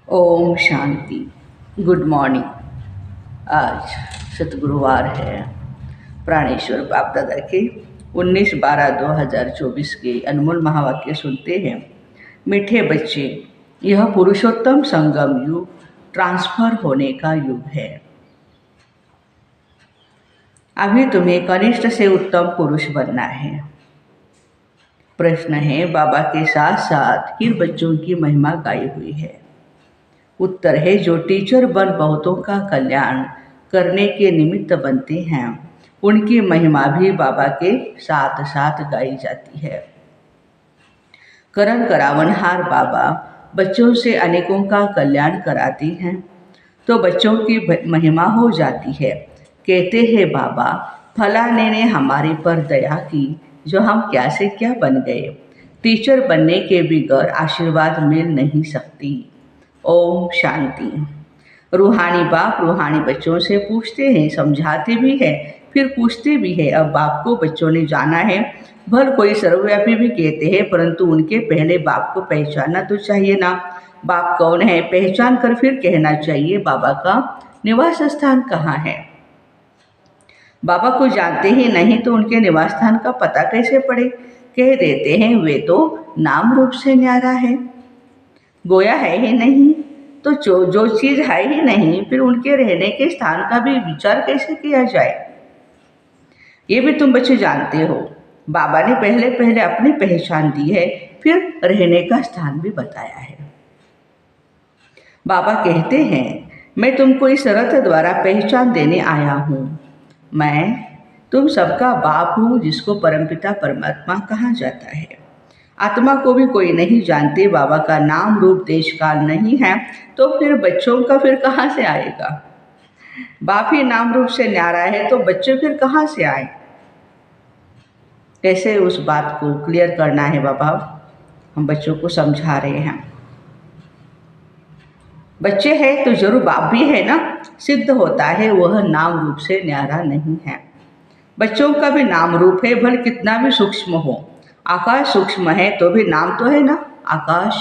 Om Shanti. Good morning. आज सतगुरुवार है। प्राणेश्वर बाप दादा के 19/12/2024 के अनमोल महावाक्य सुनते हैं। मीठे बच्चे, यह पुरुषोत्तम संगम युग ट्रांसफर होने का युग है। अभी तुम्हें कनिष्ठ से उत्तम पुरुष बनना है। प्रश्न है, बाबा के साथ साथ किन बच्चों की महिमा गाई हुई है? उत्तर है, जो टीचर बन बहुतों का कल्याण करने के निमित्त बनते हैं, उनकी महिमा भी बाबा के साथ साथ गाई जाती है। करण करावनहार बाबा बच्चों से अनेकों का कल्याण कराती हैं, तो बच्चों की महिमा हो जाती है। कहते हैं बाबा, फलाने ने हमारे पर दया की, जो हम क्या से क्या बन गए। टीचर बनने के बगैर आशीर्वाद मिल नहीं सकती। ओम शांति। रूहानी बाप रूहानी बच्चों से पूछते हैं, समझाते भी हैं, फिर पूछते भी हैं। अब बाप को बच्चों ने जाना है। भल कोई सर्वव्यापी भी कहते हैं, परंतु उनके पहले बाप को पहचानना तो चाहिए ना। बाप कौन है, पहचान कर फिर कहना चाहिए बाबा का निवास स्थान कहाँ है। बाबा को जानते ही नहीं तो उनके निवास स्थान का पता कैसे पड़े। कह देते हैं, वे तो नाम रूप से न्यारा है। गोया है ही नहीं, तो जो चीज़ है ही नहीं, फिर उनके रहने के स्थान का भी विचार कैसे किया जाए। ये भी तुम बच्चे जानते हो। बाबा ने पहले पहले अपनी पहचान दी है, फिर रहने का स्थान भी बताया है। बाबा कहते हैं, मैं तुमको इस रथ द्वारा पहचान देने आया हूँ। मैं तुम सबका बाप हूँ, जिसको परमपिता परमात्मा कहा जाता है। आत्मा को भी कोई नहीं जानते। बाबा का नाम रूप देश काल नहीं है, तो फिर बच्चों का फिर कहाँ से आएगा। बाप ही नाम रूप से न्यारा है, तो बच्चे फिर कहाँ से आए। कैसे उस बात को क्लियर करना है बाबा, हम बच्चों को समझा रहे हैं। बच्चे हैं तो जरूर बाप भी है ना। सिद्ध होता है वह नाम रूप से न्यारा नहीं है। बच्चों का भी नाम रूप है, भले कितना भी सूक्ष्म हो। आकाश सूक्ष्म है तो भी नाम तो है ना, आकाश।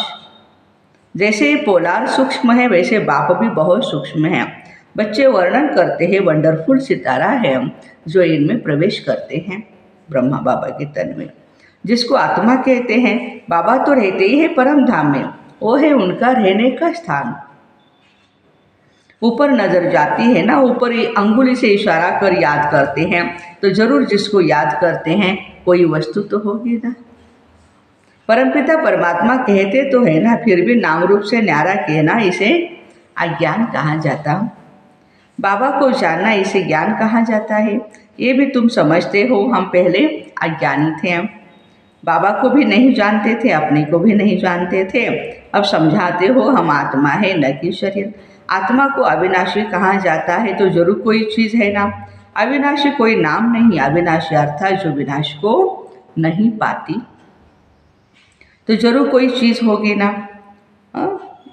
जैसे पोलार सूक्ष्म है, वैसे बाप भी बहुत सूक्ष्म है। बच्चे वर्णन करते हैं, वंडरफुल सितारा है जो इनमें प्रवेश करते हैं ब्रह्मा बाबा के तन में, जिसको आत्मा कहते हैं। बाबा तो रहते ही है परम धाम में, वो है उनका रहने का स्थान। ऊपर नजर जाती है ना, ऊपर अंगुली से इशारा कर याद करते हैं, तो जरूर जिसको याद करते हैं कोई वस्तु तो होगी ना। परमपिता परमात्मा कहते तो है ना, फिर भी नाम रूप से न्यारा कहना, इसे अज्ञान कहा जाता। बाबा को जानना, इसे ज्ञान कहा जाता है। ये भी तुम समझते हो, हम पहले अज्ञानी थे। बाबा को भी नहीं जानते थे, अपने को भी नहीं जानते थे। अब समझाते हो, हम आत्मा है न कि शरीर। आत्मा को अविनाशी कहा जाता है, तो जरूर कोई चीज़ है ना। अविनाशी कोई नाम नहीं, अविनाशी अर्थात जो विनाश को नहीं पाती, तो जरूर कोई चीज़ होगी ना।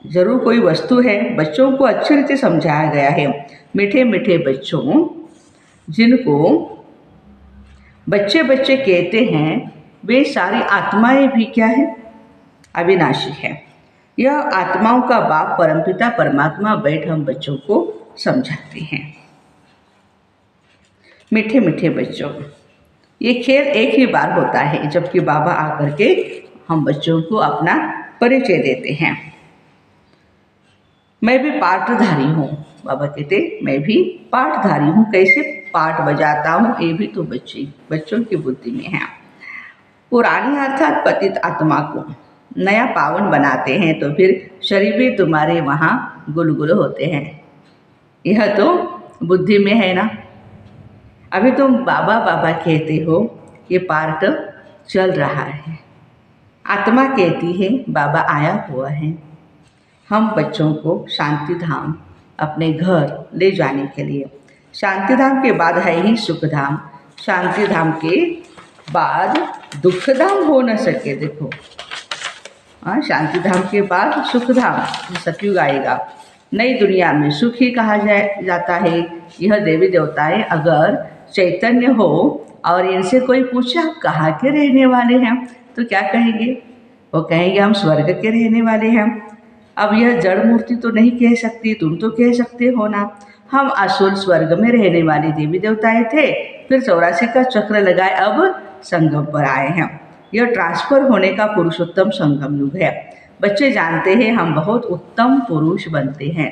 जरूर कोई वस्तु है। बच्चों को अच्छी रीति समझाया गया है। मीठे मीठे बच्चों, जिनको बच्चे बच्चे कहते हैं, वे सारी आत्माएं भी क्या है, अविनाशी है। यह आत्माओं का बाप परमपिता परमात्मा बैठ हम बच्चों को समझाते हैं। मीठे मीठे बच्चों, ये खेल एक ही बार होता है, जबकि बाबा आकर के हम बच्चों को अपना परिचय देते हैं। मैं भी पाठधारी हूँ। बाबा कहते, मैं भी पाठधारी हूँ। कैसे पाठ बजाता हूँ, ये भी तो बच्चों की बुद्धि में है। पुरानी अर्थात पतित आत्मा को नया पावन बनाते हैं, तो फिर शरीर भी तुम्हारे वहाँ गुलगुल होते हैं। यह तो बुद्धि में है ना। अभी तुम बाबा बाबा कहते हो, ये पार्ट चल रहा है। आत्मा कहती है बाबा आया हुआ है। हम बच्चों को शांति धाम अपने घर ले जाने के लिए, शांति धाम के बाद है ही सुख धाम, शांति धाम के बाद दुख धाम हो न सके। देखो, शांति धाम के बाद सुख धाम, सतयुग आएगा। नई दुनिया में सुख ही कहा जाता है। यह देवी देवताएं अगर चैतन्य हो और इनसे कोई पूछे आप कहाँ के रहने वाले हैं, तो क्या कहेंगे? वो कहेंगे हम स्वर्ग के रहने वाले हैं। अब यह जड़ मूर्ति तो नहीं कह सकती, तुम तो कह सकते हो ना। हम असुर स्वर्ग में रहने वाले देवी देवताएं थे, फिर 84 का चक्र लगाए अब संगम पर आए हैं। यह ट्रांसफर होने का पुरुषोत्तम संगम युग है। बच्चे जानते हैं हम बहुत उत्तम पुरुष बनते हैं।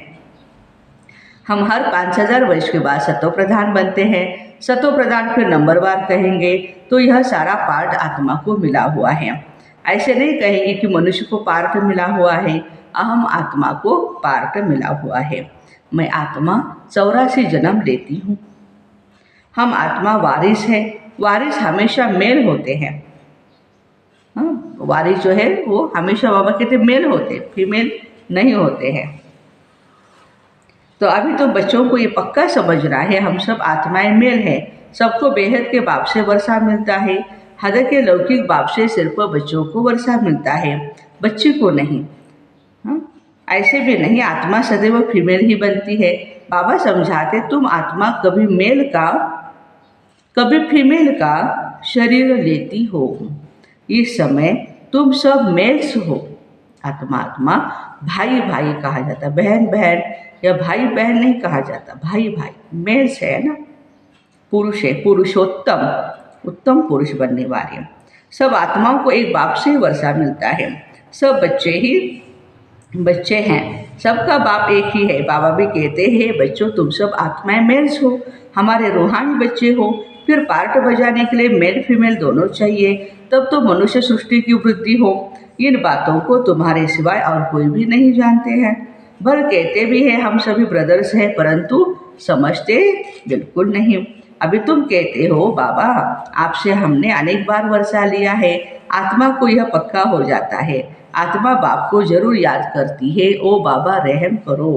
हम हर 5000 वर्ष के बाद सतो प्रधान बनते हैं। सतो प्रधान फिर नंबरवार कहेंगे, तो यह सारा पार्ट आत्मा को मिला हुआ है। ऐसे नहीं कहेंगे कि मनुष्य को पार्ट मिला हुआ है, अहम आत्मा को पार्ट मिला हुआ है। मैं आत्मा 84 जन्म लेती हूँ। हम आत्मा वारिस है। वारिस हमेशा मेल होते हैं। वारिस जो है वो हमेशा बाबा कहते मेल होते, फीमेल नहीं होते हैं। तो अभी तो बच्चों को ये पक्का समझना है, हम सब आत्माएं मेल हैं। सबको बेहद के बाप से वर्षा मिलता है। हद के लौकिक बाप से सिर्फ बच्चों को वर्षा मिलता है, बच्चे को नहीं। ऐसे भी नहीं, आत्मा सदैव फीमेल ही बनती है। बाबा समझाते तुम आत्मा कभी मेल का कभी फीमेल का शरीर लेती हो। इस समय तुम सब मेल्स हो। आत्मा आत्मा, भाई भाई कहा जाता, बहन बहन या भाई बहन नहीं कहा जाता, भाई भाई मेल्स है ना। पुरुष है, पुरुषोत्तम, उत्तम पुरुष बनने वाले। सब आत्माओं को एक बाप से वर्षा मिलता है। सब बच्चे ही बच्चे हैं, सबका बाप एक ही है। बाबा भी कहते हैं बच्चों तुम सब आत्माएं मेल्स हो, हमारे रूहानी बच्चे हो। फिर पार्ट बजाने के लिए मेल फीमेल दोनों चाहिए, तब तो मनुष्य सृष्टि की वृद्धि हो। इन बातों को तुम्हारे सिवाय और कोई भी नहीं जानते हैं। भर कहते भी हैं हम सभी ब्रदर्स हैं, परंतु समझते बिल्कुल नहीं। अभी तुम कहते हो बाबा आपसे हमने अनेक बार वर्षा लिया है। आत्मा को यह पक्का हो जाता है, आत्मा बाप को जरूर याद करती है, ओ बाबा रहम करो।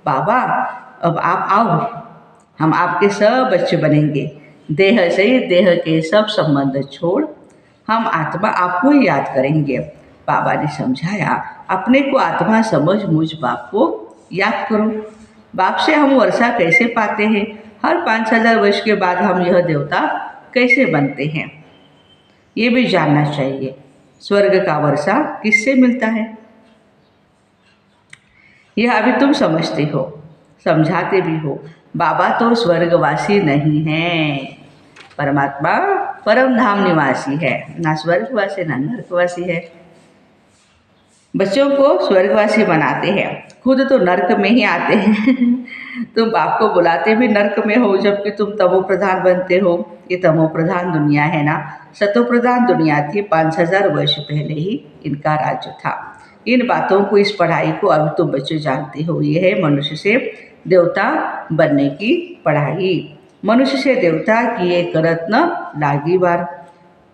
बाबा अब आप आओ, हम आपके सब बच्चे बनेंगे। देह से देह के सब संबंध छोड़ हम आत्मा आपको ही याद करेंगे। बाबा ने समझाया अपने को आत्मा समझ मुझ बाप को याद करो। बाप से हम वर्षा कैसे पाते हैं? हर 5000 वर्ष के बाद हम यह देवता कैसे बनते हैं, ये भी जानना चाहिए। स्वर्ग का वर्षा किससे मिलता है, यह अभी तुम समझते हो, समझाते भी हो। बाबा तो स्वर्गवासी नहीं है, परमात्मा परम धाम निवासी है, ना स्वर्गवासी ना नरकवासी है। बच्चों को स्वर्गवासी बनाते हैं, खुद तो नरक में ही आते हैं। तुम बाप को बुलाते भी नरक में हो, जबकि तुम तमो प्रधान बनते हो। ये तमो प्रधान दुनिया है ना, सतो प्रधान दुनिया थी। 5000 वर्ष पहले ही इनका राज्य था। इन बातों को, इस पढ़ाई को अभी तुम बच्चे जानते हो। ये है मनुष्य से देवता बनने की पढ़ाई। मनुष्य से देवता किए करत न लागी बार।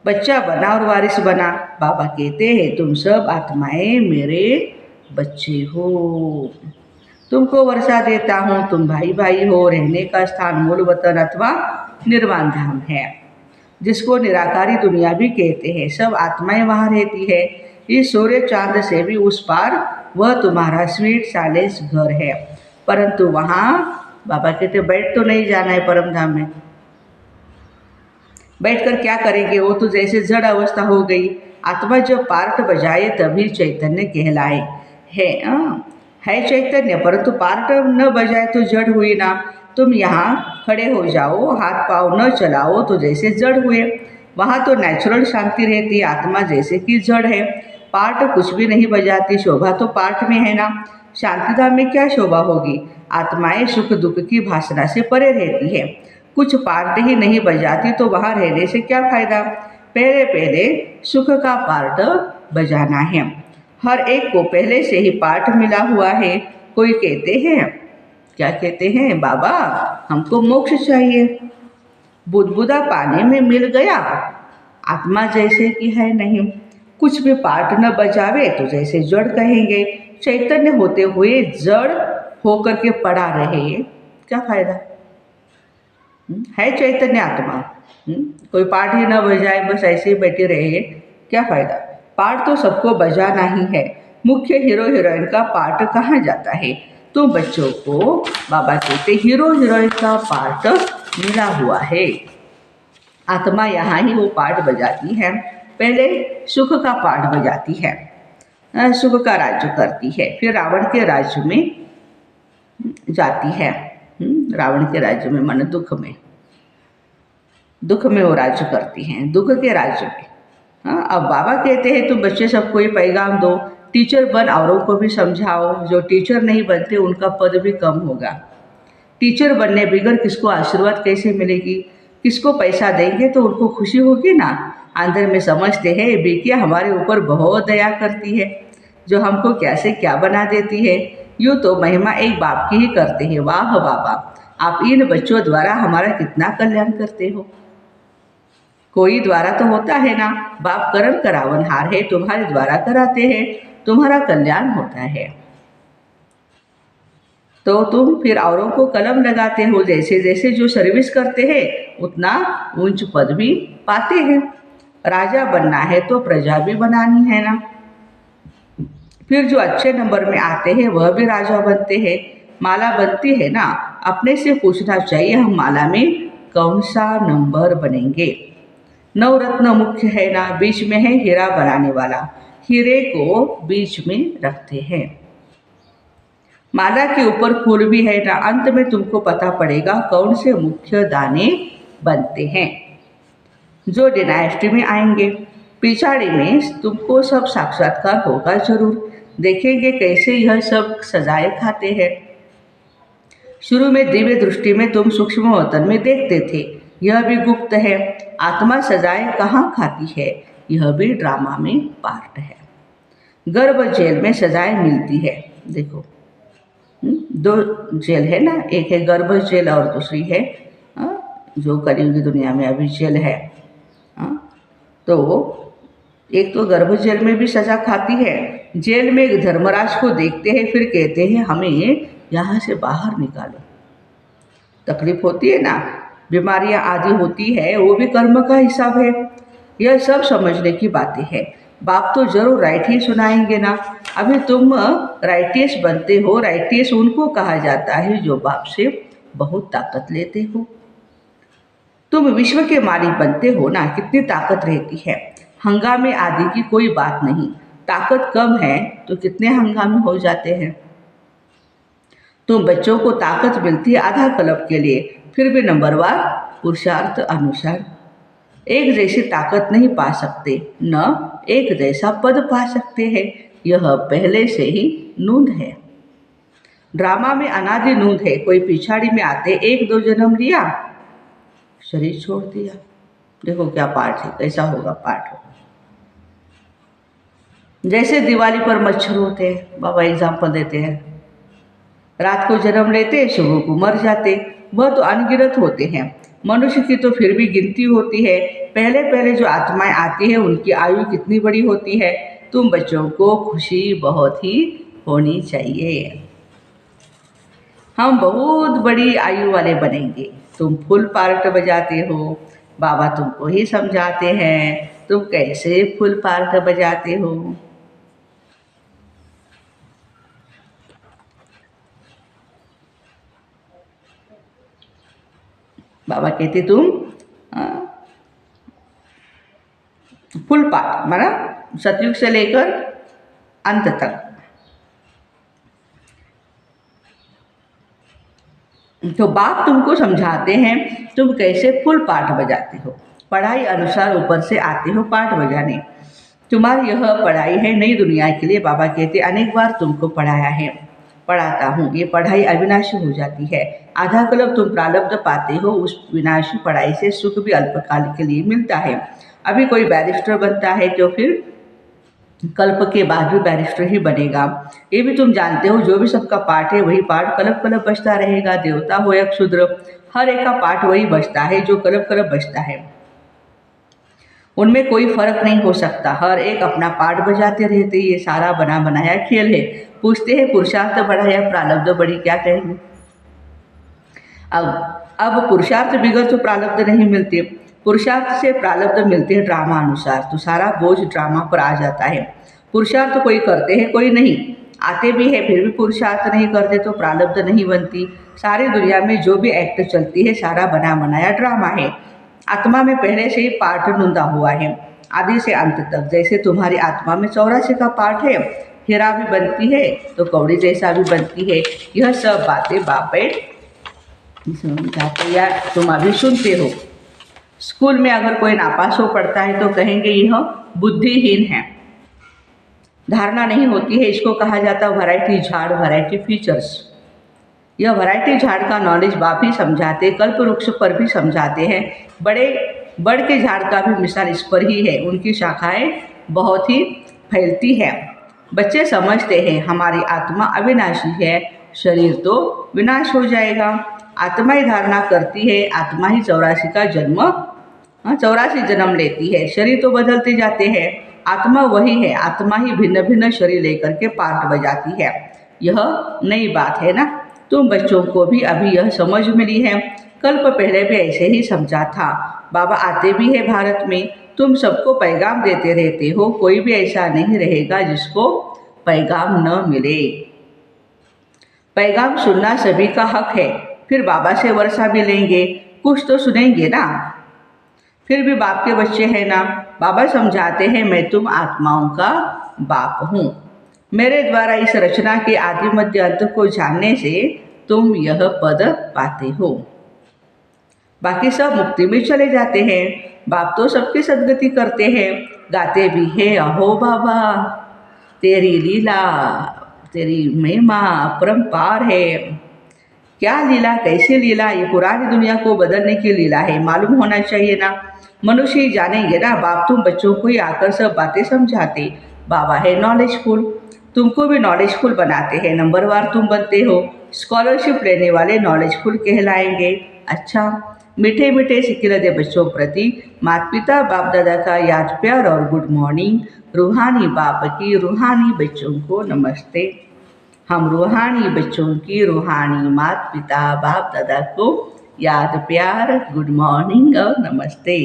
बच्चा बना और वारिस बना। बाबा कहते हैं तुम सब आत्माएं मेरे बच्चे हो, तुमको वर्षा देता हूँ, तुम भाई भाई हो। रहने का स्थान मूल वतन अथवा निर्वाण धाम है, जिसको निराकारी दुनिया भी कहते हैं। सब आत्माएं वहाँ रहती है। इस सूर्य चांद से भी उस पार वह तुम्हारा स्वीट सालेस घर है। परंतु वहाँ बाबा कहते बैठ तो नहीं जाना है परम धाम में। बैठकर क्या करेंगे, वो तो जैसे जड़ अवस्था हो गई। आत्मा जब पार्ट बजाए तभी चैतन्य कहलाए। है चैतन्य, परंतु पार्ट न बजाए तो जड़ हुई ना। तुम यहाँ खड़े हो जाओ, हाथ पाँव न चलाओ तो जैसे जड़ हुए। वहाँ तो नेचुरल शांति रहती, आत्मा जैसे कि जड़ है। पार्ट कुछ भी नहीं बजाती, शोभा तो पार्ट में है ना। शांतिधाम में क्या शोभा होगी? आत्माएं सुख दुख की भाषणा से परे रहती है। कुछ पार्ट ही नहीं बजाती तो वहाँ रहने से क्या फायदा? पहले पहले सुख का पार्ट बजाना है। हर एक को पहले से ही पार्ट मिला हुआ है। कोई कहते हैं, क्या कहते हैं, बाबा हमको मोक्ष चाहिए। बुदबुदा पानी में मिल गया, आत्मा जैसे कि है नहीं। कुछ भी पार्ट न बजावे तो जैसे जड़ कहेंगे। चैतन्य होते हुए जड़ होकर के पड़ा रहे, क्या फायदा? है चैतन्य आत्मा, कोई पार्ट ही न बजाए, बस ऐसे ही बैठे रहे, क्या फायदा? पार्ट तो सबको बजाना ही है। मुख्य हीरो हीरोइन का पार्ट कहाँ जाता है? तो बच्चों को बाबा कहते हीरो हीरोइन का पार्ट मिला हुआ है। आत्मा यहाँ ही वो पार्ट बजाती है, पहले सुख का पार्ट बजाती है। सुख का राज्य करती है। फिर रावण के राज्य में जाती है। रावण के राज्य में मन दुख में वो राज्य करती हैं, दुख के राज्य में। हाँ, अब बाबा कहते हैं तुम बच्चे सबको ये पैगाम दो, टीचर बन औरों को भी समझाओ, जो टीचर नहीं बनते उनका पद भी कम होगा। टीचर बनने बगैर किसको आशीर्वाद कैसे मिलेगी, किसको पैसा देंगे तो उनको खुशी होगी ना। अंदर में समझते हैं बेटियाँ हमारे ऊपर बहुत दया करती है, जो हमको कैसे क्या बना देती है। यूँ तो महिमा एक बाप की ही करते हैं। वाह बाबा, आप इन बच्चों द्वारा हमारा कितना कल्याण करते हो। कोई द्वारा तो होता है ना, बाप करम करावनहार है, तुम्हारे द्वारा कराते हैं, तुम्हारा कल्याण होता है। तो तुम फिर औरों को कलम लगाते हो, जैसे जैसे जो सर्विस करते हैं उतना ऊंच पद भी पाते हैं। राजा बनना है तो प्रजा भी बनानी है ना। फिर जो अच्छे नंबर में आते हैं वह भी राजा बनते हैं। माला बनती है ना, अपने से पूछना चाहिए हम माला में कौन सा नंबर बनेंगे। नवरत्न मुख्य है ना, बीच में है हीरा बनाने वाला, हीरे को बीच में रखते हैं। माला के ऊपर फूल भी है ना, अंत में तुमको पता पड़ेगा कौन से मुख्य दाने बनते हैं जो डिनाइस्टी में आएंगे। पिछाड़ी में तुमको सब साक्षात्कार होगा जरूर, देखेंगे कैसे यह सब सजाए खाते हैं। शुरू में दिव्य दृष्टि में तुम सूक्ष्म वतन में देखते थे, यह भी गुप्त है। आत्मा सजाए कहाँ खाती है, यह भी ड्रामा में पार्ट है। गर्भ जेल में सजाएं मिलती है। देखो दो जेल है ना, एक है गर्भ जेल और दूसरी है जो कलयुगी दुनिया में अभी जेल है। तो एक तो गर्भ जेल में भी सजा खाती है। जेल में एक धर्मराज को देखते हैं, फिर कहते हैं हमें यहाँ से बाहर निकालो। तकलीफ होती है ना, बीमारियां आदि होती है, वो भी कर्म का हिसाब है। यह सब समझने की बातें हैं। बाप तो जरूर राइट ही सुनाएंगे ना। अभी तुम राइटियस बनते हो। राइटियस उनको कहा जाता है जो बाप से बहुत ताकत लेते हो। तुम विश्व के मालिक बनते हो ना, कितनी ताकत रहती है। हंगामे आदि की कोई बात नहीं, ताकत कम है तो कितने हंगामे हो जाते हैं। तुम बच्चों को ताकत मिलती है आधा कल्प के लिए, फिर भी नंबरवार पुरुषार्थ अनुसार एक जैसी ताकत नहीं पा सकते, न एक जैसा पद पा सकते हैं। यह पहले से ही नूंद है। ड्रामा में अनादि नूंद है। कोई पिछाड़ी में आते 1-2 जन्म लिया, शरीर छोड़ दिया। देखो क्या पाठ है, कैसा होगा पाठ हो। जैसे दिवाली पर मच्छर होते हैं, बाबा एग्जाम्पल देते हैं। रात को जन्म लेते, सुबह को मर जाते। वह तो अनगिनत होते हैं। मनुष्य की तो फिर भी गिनती होती है। पहले पहले जो आत्माएं आती है उनकी आयु कितनी बड़ी होती है। तुम बच्चों को खुशी बहुत ही होनी चाहिए। हम बहुत बड़ी आयु वाले बनेंगे। तुम फुल पार्ट बजाते हो, बाबा तुमको ही समझाते हैं तुम कैसे फुल पार्ट बजाते हो। बाबा कहते तुम फुल पार्ट माना सतयुग से लेकर अंत तक। तो बाप तुमको समझाते हैं तुम कैसे फुल पार्ट बजाते हो। पढ़ाई अनुसार ऊपर से आते हो पार्ट बजाने। तुम्हारी यह पढ़ाई है नई दुनिया के लिए। बाबा कहते अनेक बार तुमको पढ़ाया है, पढ़ाता हूँ। ये पढ़ाई अविनाशी हो जाती है। आधा कल्प तुम प्रारब्ध पाते हो। उस विनाशी पढ़ाई से सुख भी अल्पकाल के लिए मिलता है। अभी कोई बैरिस्टर बनता है तो फिर कल्प के बाद भी बैरिस्टर ही बनेगा। ये भी तुम जानते हो, जो भी सबका पाठ है वही पाठ कल्प कल्प बचता रहेगा। देवता हो या क्षुद्र, हर एक का पाठ वही बचता है जो कल्प कल्प बचता है। उनमें कोई फर्क नहीं हो सकता। हर एक अपना पाठ बजाते रहते। ये सारा बना बनाया खेल है। पूछते हैं पुरुषार्थ बड़ा या प्रारब्ध बड़ी, क्या कहेंगे। अब पुरुषार्थ बिगड़ तो प्रारब्ध नहीं मिलते। पुरुषार्थ से प्रारब्ध मिलते हैं ड्रामा अनुसार। तो सारा बोझ ड्रामा पर आ जाता है। पुरुषार्थ कोई करते हैं कोई नहीं, आते भी है फिर भी पुरुषार्थ नहीं करते तो प्रारब्ध नहीं बनती। सारी दुनिया में जो भी एक्ट चलती है सारा बना बनाया ड्रामा है। आत्मा में पहले से ही पाठ नूंदा हुआ है। आदि से अंत तक। जैसे तुम्हारी आत्मा में 84 का पाठ है, हीरा भी बनती है तो कौड़ी जैसा भी बनती है। यह सब बातें बाप बैठ समझाते या तुम अभी सुनते हो। स्कूल में अगर कोई नापास हो पढ़ता है तो कहेंगे यह बुद्धिहीन है, धारणा नहीं होती है। इसको कहा जाता है वैरायटी झाड़, वैरायटी फीचर्स। यह वैरायटी झाड़ का नॉलेज बाप ही समझाते, कल्प वृक्ष पर भी समझाते हैं। बड़ के झाड़ का भी मिसाल इस पर ही है, उनकी शाखाएं बहुत ही फैलती हैं। बच्चे समझते हैं हमारी आत्मा अविनाशी है, शरीर तो विनाश हो जाएगा। आत्मा ही धारणा करती है, आत्मा ही 84 जन्म लेती है। शरीर तो बदलते जाते हैं, आत्मा वही है। आत्मा ही भिन्न भिन्न शरीर लेकर के पार्ट बजाती है। यह नई बात है ना। तुम बच्चों को भी अभी यह समझ मिली है, कल्प पहले भी ऐसे ही समझा था। बाबा आते भी है भारत में, तुम सबको पैगाम देते रहते हो। कोई भी ऐसा नहीं रहेगा जिसको पैगाम न मिले। पैगाम सुनना सभी का हक है। फिर बाबा से वर्षा भी लेंगे, कुछ तो सुनेंगे ना। फिर भी बाप के बच्चे हैं ना। बाबा समझाते हैं मैं तुम आत्माओं का बाप हूँ। मेरे द्वारा इस रचना के आदि मध्य अंत को जानने से तुम यह पद पाते हो। बाकी सब मुक्ति में चले जाते हैं। बाप तो सबकी सदगति करते हैं, गाते भी है अहो बाबा तेरी लीला, तेरी महिमा अपरंपार है। क्या लीला, कैसी लीला? ये पुरानी दुनिया को बदलने की लीला है, मालूम होना चाहिए ना। मनुष्य ही जानेंगे ना। बाप तुम बच्चों को ही आकर सब बातें समझाते। बाबा है नॉलेजफुल, तुमको भी नॉलेजफुल बनाते हैं। नंबरवार तुम बनते हो, स्कॉलरशिप लेने वाले नॉलेजफुल कहलाएंगे। अच्छा, मीठे मीठे सिकिलदे बच्चों प्रति माता पिता बाप दादा का याद प्यार और गुड मॉर्निंग। रूहानी बाप की रूहानी बच्चों को नमस्ते। हम रूहानी बच्चों की रूहानी माता पिता बाप दादा को याद प्यार, गुड मॉर्निंग और नमस्ते।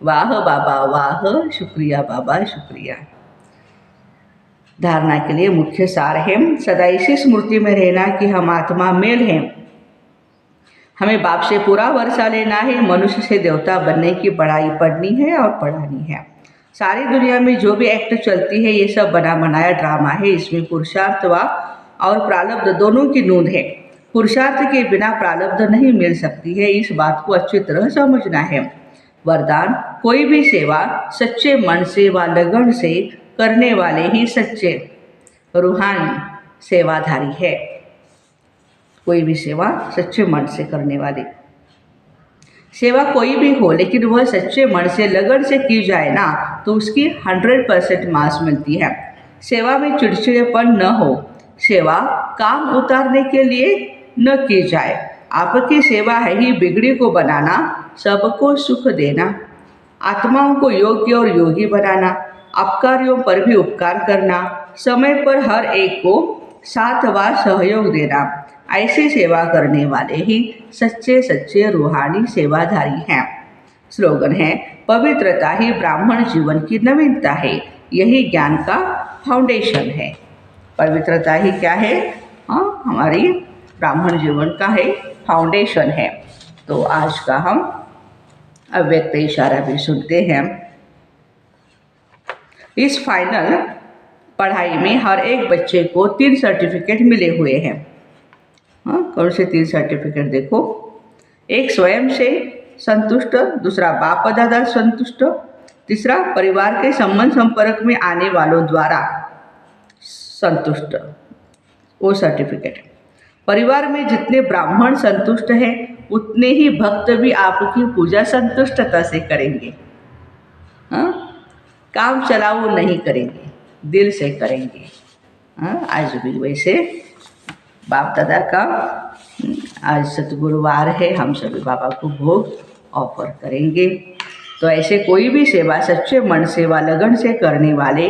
वाह बाबा वाह, शुक्रिया बाबा शुक्रिया। धारणा के लिए मुख्य सार है, सदा इसी स्मृति में रहना कि हम आत्मा मेल हैं। हमें बाप से पूरा वर्षा लेना है। मनुष्य से देवता बनने की पढ़ाई पढ़नी है और पढ़ानी है। सारी दुनिया में जो भी एक्ट चलती है ये सब बना बनाया ड्रामा है। इसमें पुरुषार्थ और प्रारब्ध दोनों की नूंद है। पुरुषार्थ के बिना प्रारब्ध नहीं मिल सकती है, इस बात को अच्छी तरह समझना है। वरदान, कोई भी सेवा सच्चे मन से व लगन से करने वाले ही सच्चे रूहानी सेवाधारी है। कोई भी सेवा सच्चे मन से करने वाले, सेवा कोई भी हो लेकिन वह सच्चे मन से लगन से की जाए ना तो उसकी 100% मार्क्स मिलती है। सेवा में चिड़चिड़ेपन न हो, सेवा काम उतारने के लिए न की जाए। आपकी सेवा है ही बिगड़ी को बनाना, सबको सुख देना, आत्माओं को योग्य और योगी बनाना, अपकारियों पर भी उपकार करना, समय पर हर एक को साथ व सहयोग देना। ऐसी सेवा करने वाले ही सच्चे सच्चे रूहानी सेवाधारी हैं। स्लोगन है, पवित्रता ही ब्राह्मण जीवन की नवीनता है। यही ज्ञान का फाउंडेशन है। पवित्रता ही क्या है? हमारी ब्राह्मण जीवन का है फाउंडेशन है। तो आज का हम अव्यक्त इशारा भी सुनते हैं। इस फाइनल पढ़ाई में हर एक बच्चे को 3 सर्टिफिकेट मिले हुए हैं। कौन से 3 सर्टिफिकेट देखो? एक स्वयं से संतुष्ट, दूसरा बाप दादा संतुष्ट, तीसरा परिवार के संबंध संपर्क में आने वालों द्वारा संतुष्ट, वो सर्टिफिकेट। परिवार में जितने ब्राह्मण संतुष्ट हैं उतने ही भक्त भी आपकी पूजा संतुष्टता से करेंगे। काम चलाऊ नहीं करेंगे, दिल से करेंगे। आज भी वैसे बाप दादा का आज सतगुरुवार है, हम सभी बाबा को भोग ऑफर करेंगे। तो ऐसे कोई भी सेवा सच्चे मन से व लगन से करने वाले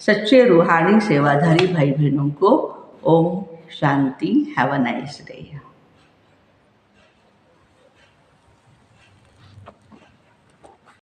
सच्चे रूहानी सेवाधारी भाई बहनों को ओम शांति। Have a nice day.